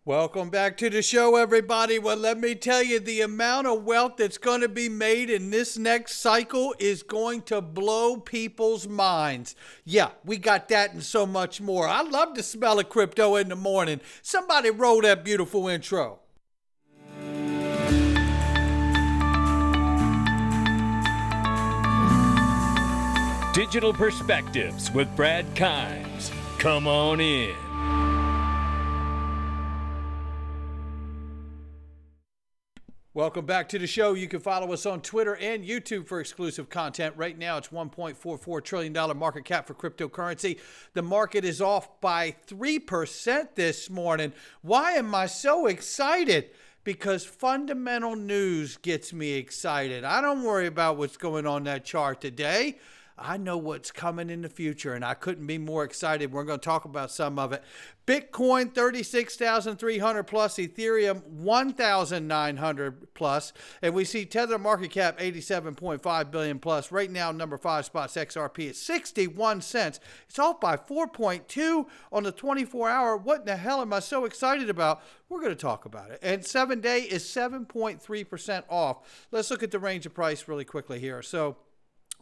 Welcome back to the show, everybody. Well, let me tell you, the amount of wealth that's going to be made in this next cycle is going to blow people's minds. Yeah, we got that and so much more. I love the smell of crypto in the morning. Somebody roll that beautiful intro. Digital Perspectives with Brad Kimes. Come on in. Welcome back to the show. You can follow us on Twitter and YouTube for exclusive content. Right now, it's $1.44 trillion market cap for cryptocurrency. The market is off by 3% this morning. Why am I so excited? Because fundamental news gets me excited. I don't worry about what's going on that chart today. I know what's coming in the future, and I couldn't be more excited. We're going to talk about some of it. Bitcoin, 36,300 plus. Ethereum, 1,900 plus. And we see Tether market cap, 87.5 billion plus. Right now, number 5 spots XRP at 61 cents. It's off by 4.2 on the 24-hour. What in the hell am I so excited about? We're going to talk about it. And 7-day is 7.3% off. Let's look at the range of price really quickly here. So,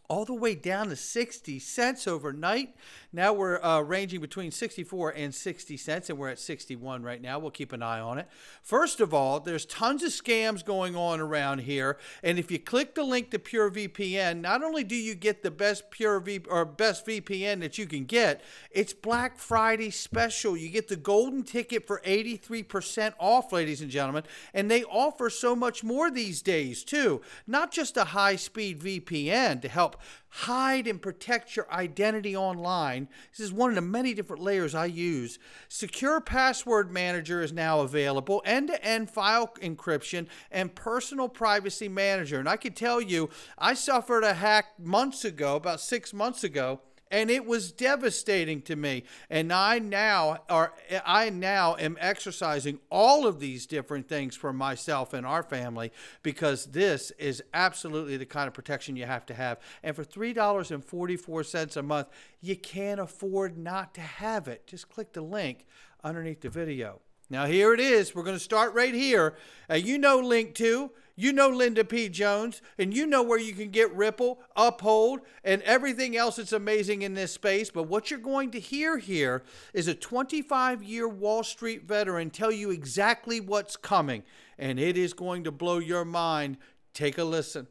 all the way down to 60 cents overnight. Now we're ranging between 64 and 60 cents, and we're at 61 right now. We'll keep an eye on it. First of all, there's tons of scams going on around here, and if you click the link to Pure VPN, not only do you get the best best VPN that you can get, it's Black Friday special. You get the golden ticket for 83% off, ladies and gentlemen, and they offer so much more these days too. Not just a high-speed VPN to help hide and protect your identity online. This is one of the many different layers I use. Secure Password Manager is now available, end-to-end file encryption, and personal privacy manager. And I can tell you, I suffered a hack months ago, about 6 months ago, and it was devastating to me. And I now am exercising all of these different things for myself and our family, because this is absolutely the kind of protection you have to have. And for $3.44 a month, you can't afford not to have it. Just click the link underneath the video. Now here it is. We're going to start right here. You know Link 2. You know Linda P. Jones, and you know where you can get Ripple, Uphold, and everything else that's amazing in this space. But what you're going to hear here is a 25-year Wall Street veteran tell you exactly what's coming, and it is going to blow your mind. Take a listen.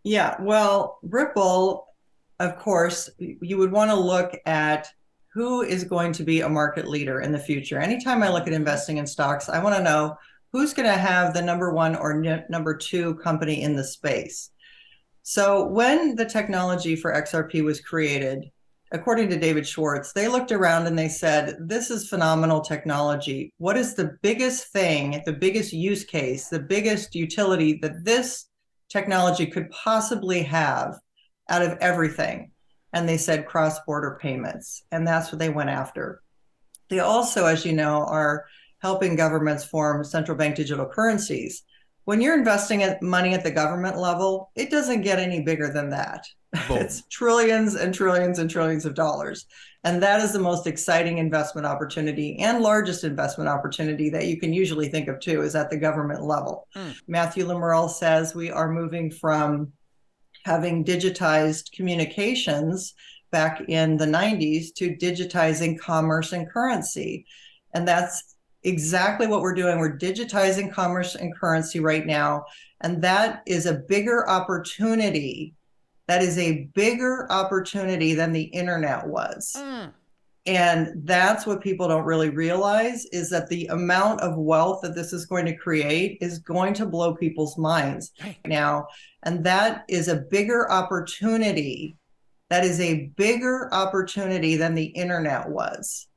Yeah, well, Ripple, of course, you would want to look at who is going to be a market leader in the future. Anytime I look at investing in stocks, I want to know who's going to have the number 1 or number 2 company in the space. So when the technology for XRP was created, according to David Schwartz, they looked around and they said, this is phenomenal technology. What is the biggest thing, the biggest use case, the biggest utility that this technology could possibly have out of everything? And they said cross-border payments. And that's what they went after. They also, as you know, are helping governments form central bank digital currencies. When you're investing money at the government level, it doesn't get any bigger than that. It's trillions and trillions and trillions of dollars. And that is the most exciting investment opportunity and largest investment opportunity that you can usually think of too, is at the government level. Matthew Lemurel says we are moving from having digitized communications back in the 90s to digitizing commerce and currency. And that's exactly what we're doing. We're digitizing commerce and currency right now. And that is a bigger opportunity. That is a bigger opportunity than the internet was. And that's what people don't really realize, is that the amount of wealth that this is going to create is going to blow people's minds now. And that is a bigger opportunity. That is a bigger opportunity than the internet was.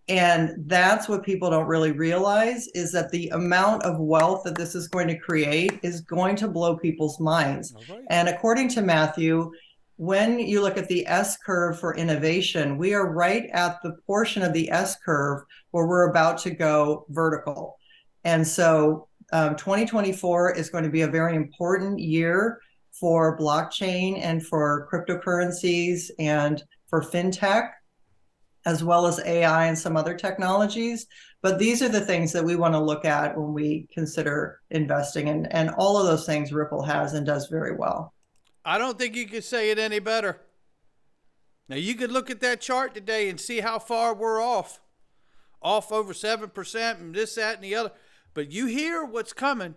And that's what people don't really realize, is that the amount of wealth that this is going to create is going to blow people's minds. Right. And according to Matthew, when you look at the S curve for innovation, we are right at the portion of the S curve where we're about to go vertical. And so 2024 is going to be a very important year for blockchain and for cryptocurrencies and for fintech. as well as AI and some other technologies. But these are the things that we want to look at when we consider investing. And all of those things Ripple has and does very well. I don't think you could say it any better. Now, you could look at that chart today and see how far we're off over 7% and this, that, and the other. But you hear what's coming.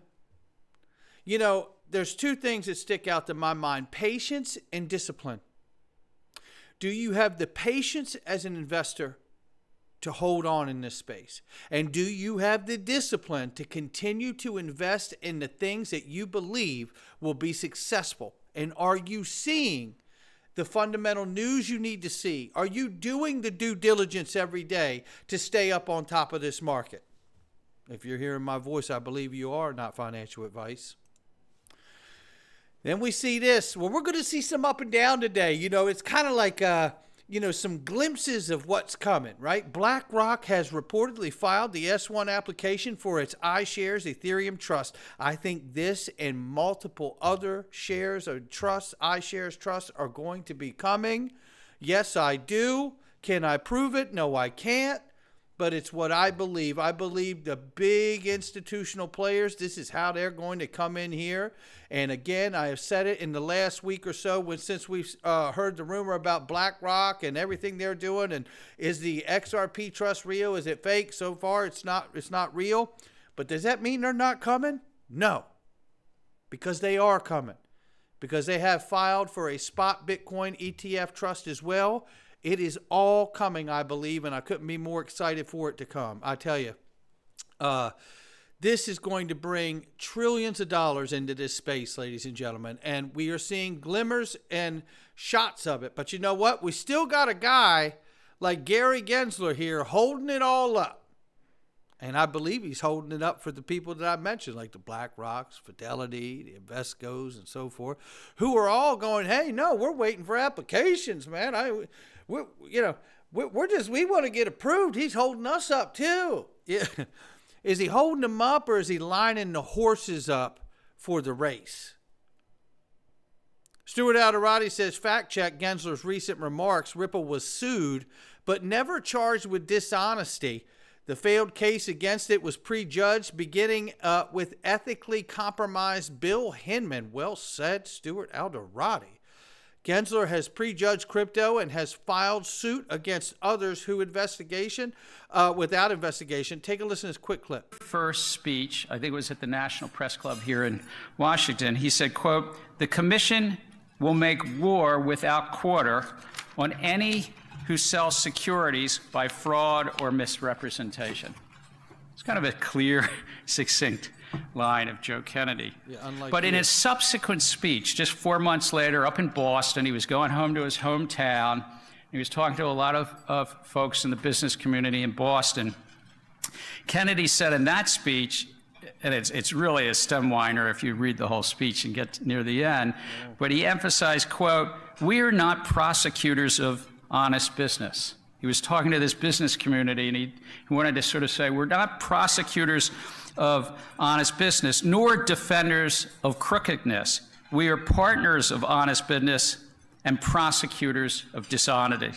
You know, there's two things that stick out to my mind: patience and discipline. Do you have the patience as an investor to hold on in this space? And do you have the discipline to continue to invest in the things that you believe will be successful? And are you seeing the fundamental news you need to see? Are you doing the due diligence every day to stay up on top of this market? If you're hearing my voice, I believe you are, not financial advice. Then we see this. Well, we're going to see some up and down today. You know, it's kind of like, some glimpses of what's coming, right? BlackRock has reportedly filed the S1 application for its iShares Ethereum Trust. I think this and multiple other shares or trusts, iShares trusts, are going to be coming. Yes, I do. Can I prove it? No, I can't. But it's what I believe. I believe the big institutional players, this is how they're going to come in here. And again, I have said it in the last week or so since we've heard the rumor about BlackRock and everything they're doing. And is the XRP trust real? Is it fake? So far, it's not real. But does that mean they're not coming? No, because they are coming. Because they have filed for a spot Bitcoin ETF trust as well. It is all coming, I believe, and I couldn't be more excited for it to come. I tell you, this is going to bring trillions of dollars into this space, ladies and gentlemen, and we are seeing glimmers and shots of it. But you know what? We still got a guy like Gary Gendler here holding it all up. And I believe he's holding it up for the people that I mentioned, like the BlackRocks, Fidelity, the Invescos, and so forth, who are all going, hey, no, we're waiting for applications, man. We want to get approved. He's holding us up too. Yeah. Is he holding them up, or is he lining the horses up for the race? Stuart Alderati says, fact check Gensler's recent remarks. Ripple was sued, but never charged with dishonesty. The failed case against it was prejudged, beginning with ethically compromised Bill Hinman. Well said, Stuart Alderati. Gendler has prejudged crypto and has filed suit against others who without investigation. Take a listen to this quick clip. First speech, I think it was at the National Press Club here in Washington. He said, quote, "The commission will make war without quarter on any who sell securities by fraud or misrepresentation." It's kind of a clear, succinct line of Joe Kennedy. Yeah, but in his subsequent speech, just 4 months later, up in Boston, he was going home to his hometown. He was talking to a lot of folks in the business community in Boston. Kennedy said in that speech, and it's really a stem whiner if you read the whole speech and get near the end, but he emphasized, quote, "We are not prosecutors of honest business." He was talking to this business community, and he wanted to sort of say, we're not prosecutors of honest business, nor defenders of crookedness. We are partners of honest business and prosecutors of dishonesty.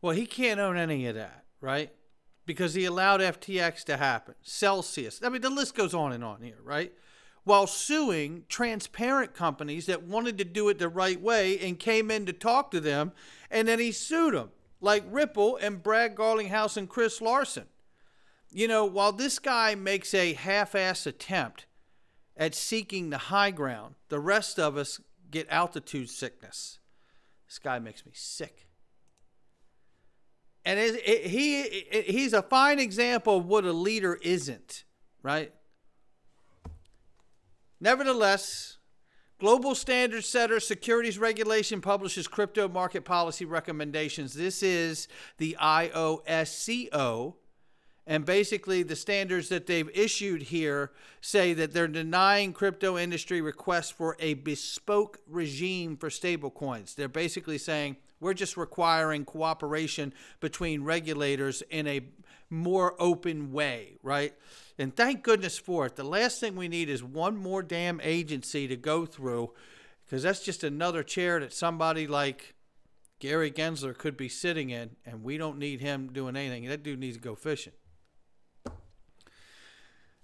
Well, he can't own any of that, right? Because he allowed FTX to happen. Celsius. I mean, the list goes on and on here, right? While suing transparent companies that wanted to do it the right way and came in to talk to them, and then he sued them, like Ripple and Brad Garlinghouse and Chris Larson. You know, while this guy makes a half-ass attempt at seeking the high ground, the rest of us get altitude sickness. This guy makes me sick. And he's a fine example of what a leader isn't, right? Nevertheless, Global Standard Setter Securities Regulation publishes crypto market policy recommendations. This is the IOSCO. And basically, the standards that they've issued here say that they're denying crypto industry requests for a bespoke regime for stablecoins. They're basically saying, we're just requiring cooperation between regulators in a more open way, right? And thank goodness for it. The last thing we need is one more damn agency to go through, because that's just another chair that somebody like Gary Gensler could be sitting in, and we don't need him doing anything. That dude needs to go fishing.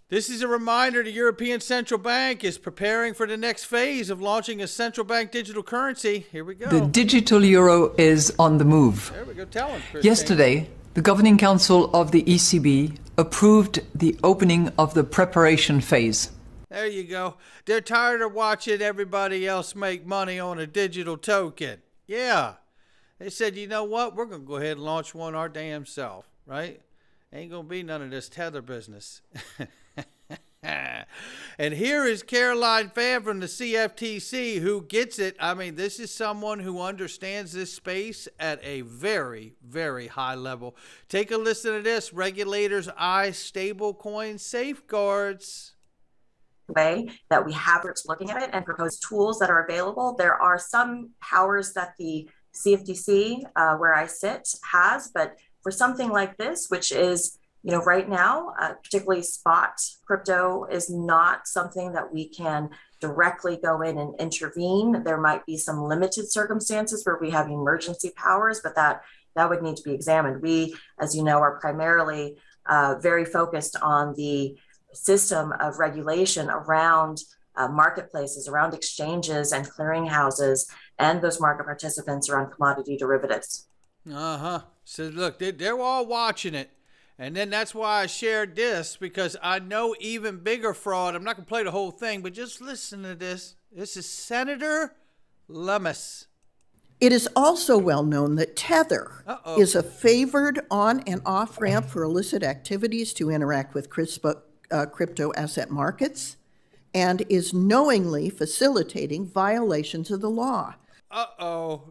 This is a reminder the European Central Bank is preparing for the next phase of launching a central bank digital currency. Here we go. The digital euro is on the move. There we go. Tell him, Chris. Yesterday, the Governing Council of the ECB approved the opening of the preparation phase. There you go. They're tired of watching everybody else make money on a digital token. Yeah. They said, you know what? We're going to go ahead and launch one our damn self, right? Ain't going to be none of this Tether business. And here is Caroline Pham from the CFTC who gets it. I mean, this is someone who understands this space at a very, very high level. Take a listen to this. Regulators eye stablecoin safeguards. Way that we have groups looking at it and propose tools that are available. There are some powers that the CFTC, where I sit, has, but for something like this, which is, right now, particularly spot crypto, is not something that we can directly go in and intervene. There might be some limited circumstances where we have emergency powers, but that would need to be examined. We, as you know, are primarily very focused on the system of regulation around marketplaces, around exchanges and clearinghouses, and those market participants around commodity derivatives. So look, they're all watching it. And then that's why I shared this, because I know even bigger fraud. I'm not going to play the whole thing, but just listen to this. This is Senator Lummis. It is also well known that Tether is a favored on and off ramp for illicit activities to interact with crypto asset markets and is knowingly facilitating violations of the law.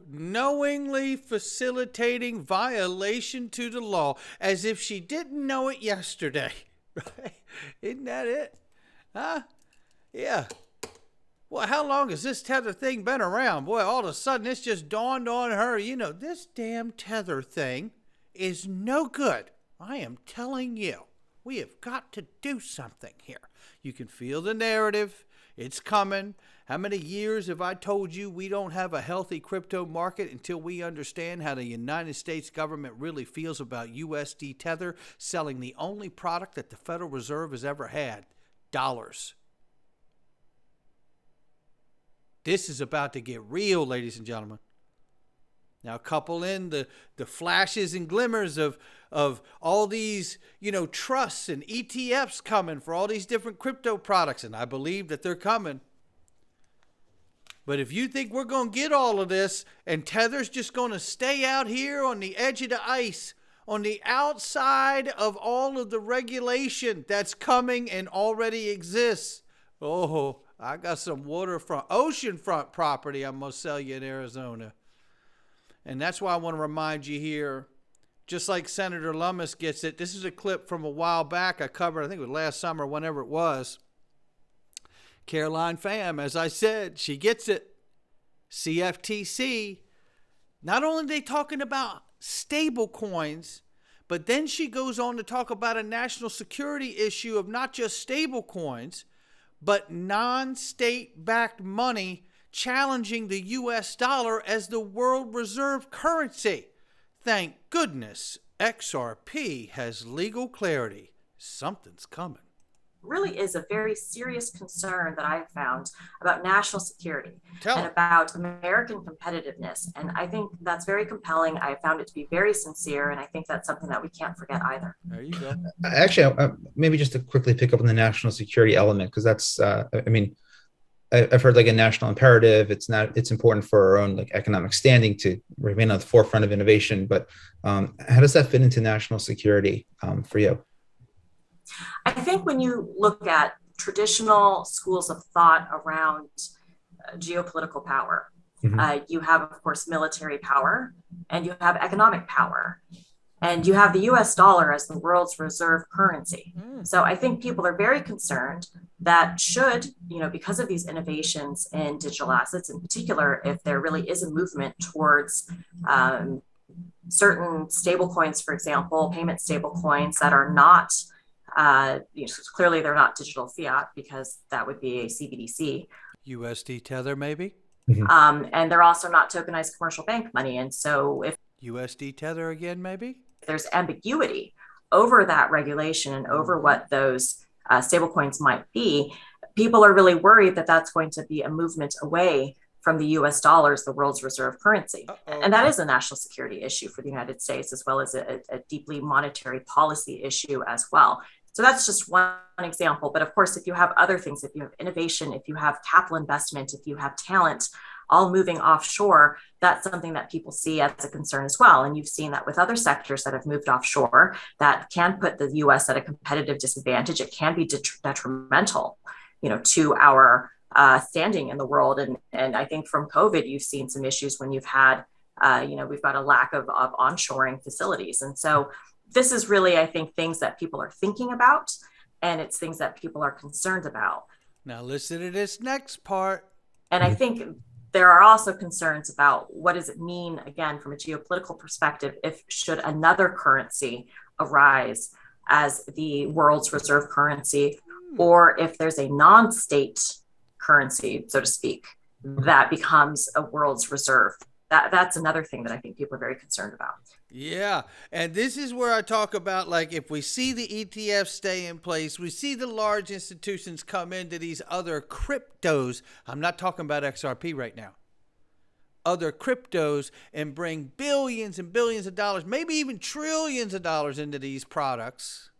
Knowingly facilitating violation to the law, as if she didn't know it yesterday. Right? Isn't that it? Huh? Yeah. Well, how long has this Tether thing been around? Boy, all of a sudden it's just dawned on her, this damn Tether thing is no good. I am telling you, we have got to do something here. You can feel the narrative. It's coming. How many years have I told you we don't have a healthy crypto market until we understand how the United States government really feels about USD Tether selling the only product that the Federal Reserve has ever had, dollars. This is about to get real, ladies and gentlemen. Now, couple in the flashes and glimmers of all these, trusts and ETFs coming for all these different crypto products, and I believe that they're coming. But if you think we're going to get all of this and Tether's just going to stay out here on the edge of the ice, on the outside of all of the regulation that's coming and already exists, I got some oceanfront property I'm going to sell you in Arizona. And that's why I want to remind you here, just like Senator Lummis gets it, this is a clip from a while back I covered, I think it was last summer, whenever it was. Caroline Pham, as I said, she gets it. CFTC, not only are they talking about stable coins, but then she goes on to talk about a national security issue of not just stable coins, but non-state-backed money challenging the U.S. dollar as the world reserve currency. Thank goodness XRP has legal clarity. Something's coming. Really is a very serious concern that I've found about national security and me. about American competitiveness. And I think that's very compelling. I found it to be very sincere. And I think that's something that we can't forget either. There you go. Actually, maybe just to quickly pick up on the national security element, because that's, I've heard like a national imperative. It's important for our own economic standing to remain on the forefront of innovation. But how does that fit into national security for you? I think when you look at traditional schools of thought around geopolitical power, you have, of course, military power, and you have economic power, and you have the US dollar as the world's reserve currency. So I think people are very concerned that should, because of these innovations in digital assets, in particular, if there really is a movement towards certain stable coins, for example, payment stable coins that are not clearly they're not digital fiat, because that would be a CBDC. USD Tether, maybe? And they're also not tokenized commercial bank money. And so if USD Tether again, maybe? there's ambiguity over that regulation and over what those stablecoins might be, people are really worried that that's going to be a movement away from the US dollars, the world's reserve currency. And that is a national security issue for the United States, as well as a deeply monetary policy issue as well. So that's just one example. But of course, if you have other things, if you have innovation, if you have capital investment, if you have talent, all moving offshore, that's something that people see as a concern as well. And you've seen that with other sectors that have moved offshore that can put the US at a competitive disadvantage. It can be detrimental, to our standing in the world. And I think from COVID, you've seen some issues when you've had, we've got a lack of onshoring facilities. And so this is really, I think, things that people are thinking about, and it's things that people are concerned about. Now listen to this next part. And I think there are also concerns about what does it mean, again, from a geopolitical perspective, if should another currency arise as the world's reserve currency, or if there's a non-state currency, so to speak, that becomes a world's reserve. That's another thing that I think people are very concerned about. Yeah. And this is where I talk about, like, if we see the ETFs stay in place, we see the large institutions come into these other cryptos. I'm not talking about XRP right now. Other cryptos, and bring billions and billions of dollars, maybe even trillions of dollars into these products.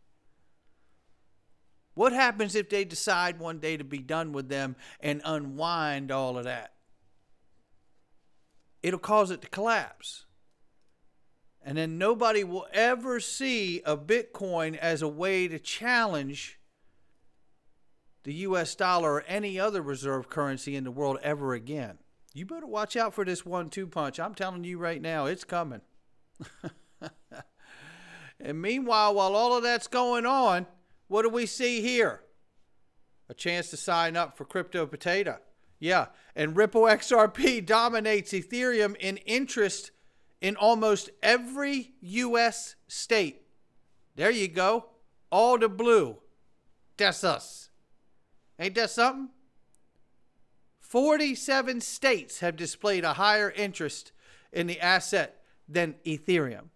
What happens if they decide one day to be done with them and unwind all of that? It'll cause it to collapse. And then nobody will ever see a Bitcoin as a way to challenge the US dollar or any other reserve currency in the world ever again. You better watch out for this 1-2 punch. I'm telling you right now, it's coming. And meanwhile, while all of that's going on, what do we see here? A chance to sign up for Crypto Potato. Yeah, and Ripple XRP dominates Ethereum in interest in almost every U.S. state. There you go. All the blue. That's us. Ain't that something? 47 states have displayed a higher interest in the asset than Ethereum,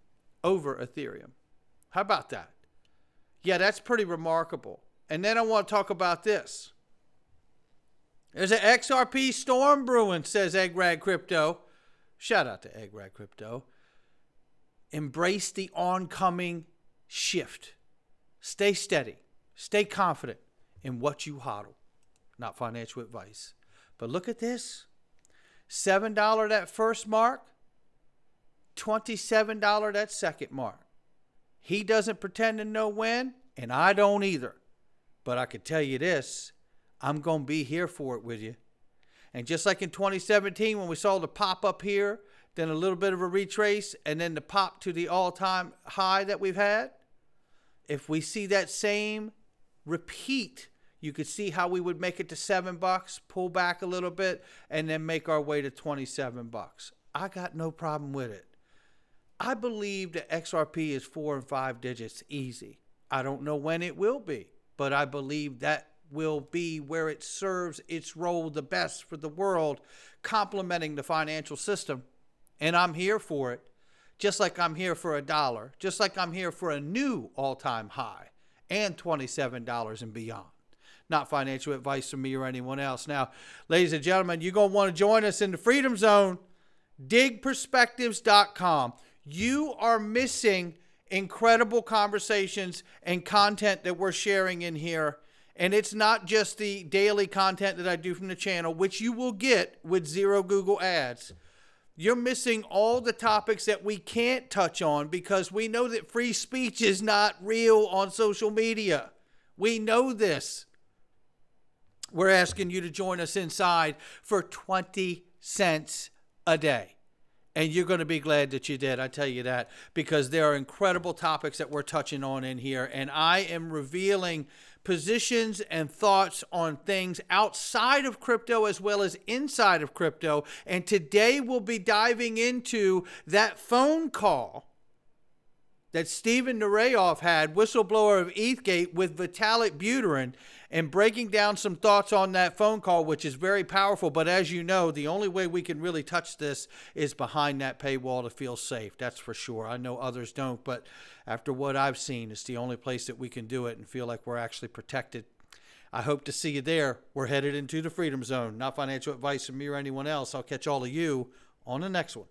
over Ethereum. How about that? Yeah, that's pretty remarkable. And then I want to talk about this. There's an XRP Storm Brewing, says Eggrag Crypto. Shout out to Eggrag Crypto. Embrace the oncoming shift. Stay steady. Stay confident in what you hodl. Not financial advice. But look at this. $7 that first mark. $27 that second mark. He doesn't pretend to know when, and I don't either. But I can tell you this, I'm going to be here for it with you. And just like in 2017 when we saw the pop up here, then a little bit of a retrace, and then the pop to the all-time high that we've had, if we see that same repeat, you could see how we would make it to $7, pull back a little bit, and then make our way to $27. I got no problem with it. I believe that XRP is 4 and 5 digits easy. I don't know when it will be, but I believe that will be where it serves its role the best for the world, complementing the financial system. And I'm here for it, just like I'm here for $1, just like I'm here for a new all-time high and $27 and beyond. Not financial advice from me or anyone else. Now, ladies and gentlemen, you're going to want to join us in the Freedom Zone, digperspectives.com. You are missing incredible conversations and content that we're sharing in here. And it's not just the daily content that I do from the channel, which you will get with 0 Google ads. You're missing all the topics that we can't touch on because we know that free speech is not real on social media. We know this. We're asking you to join us inside for 20 cents a day. And you're going to be glad that you did, I tell you that, because there are incredible topics that we're touching on in here. And I am revealing positions and thoughts on things outside of crypto as well as inside of crypto. And today we'll be diving into that phone call that Stephen Nureyev had, whistleblower of ETHgate, with Vitalik Buterin, and breaking down some thoughts on that phone call, which is very powerful. But as you know, the only way we can really touch this is behind that paywall to feel safe. That's for sure. I know others don't, but after what I've seen, it's the only place that we can do it and feel like we're actually protected. I hope to see you there. We're headed into the Freedom Zone. Not financial advice from me or anyone else. I'll catch all of you on the next one.